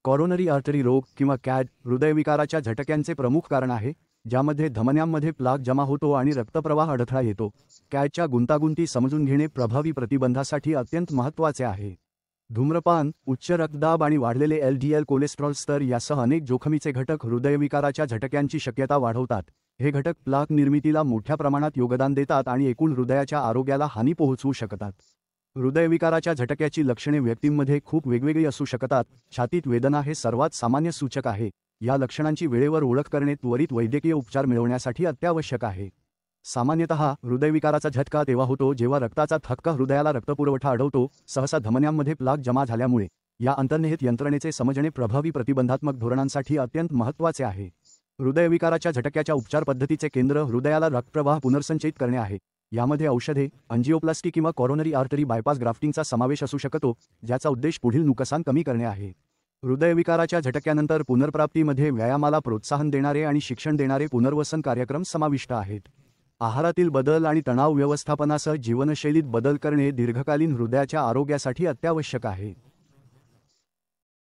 Coronary artery रोग किंवा CAD हृदयविकाराच्या झटक्यांचे प्रमुख कारण आहे, ज्यामध्ये धमन्यांमध्ये प्लाक जमा होतो आणि रक्तप्रवाह अडथळा येतो. कॅडच्या गुंतागुंती समजून घेणे प्रभावी प्रतिबंधासाठी अत्यंत महत्त्वाचे आहे. धूम्रपान, उच्च रक्तदाब आणि वाढलेले LDL कोलेस्ट्रॉल स्तर यासह अनेक जोखमीचे घटक हृदयविकाराच्या झटक्यांची शक्यता वाढवतात. हे घटक प्लाक निर्मितीला मोठ्या प्रमाणात योगदान देतात आणि एकूण हृदयाच्या आरोग्याला हानी पोहोचवू शकतात. हृदयविकाराच्या झटक्याची लक्षणे व्यक्तींमध्ये खूप वेगवेगळी असू शकतात. छातीत वेदना हे सर्वात सामान्य सूचक आहे. या लक्षणांची वेळेवर ओळख करणे त्वरित वैद्यकीय उपचार मिळवण्यासाठी अत्यावश्यक आहे. सामान्यतः हृदयविकाराचा झटका तेव्हा होतो जेव्हा रक्ताचा थक्का हृदयाला रक्तपुरवठा अडवतो, सहसा धमन्यांमध्ये प्लाक जमा झाल्यामुळे. या अंतर्निहित यंत्रणेचे समजणे प्रभावी प्रतिबंधात्मक धोरणांसाठी अत्यंत महत्त्वाचे आहे. हृदयविकाराच्या झटक्याच्या उपचार पद्धतीचे केंद्र हृदयाला रक्तप्रवाह पुनर्संचयित करणे आहे. यामध्ये औषधे, अंजिओप्लास्टी किंवा कॉरोनरी आर्टरी बायपास ग्राफ्टिंगचा समावेश असू शकतो, ज्याचा उद्देश पुढील नुकसान कमी करणे आहे. हृदयविकाराच्या झटक्यानंतर पुनर्प्राप्तीमध्ये व्यायामाला प्रोत्साहन देणारे आणि शिक्षण देणारे पुनर्वसन कार्यक्रम समाविष्ट आहेत. आहारातील बदल आणि तणाव व्यवस्थापनासह जीवनशैलीत बदल करणे दीर्घकालीन हृदयाच्या आरोग्यासाठी अत्यावश्यक आहे.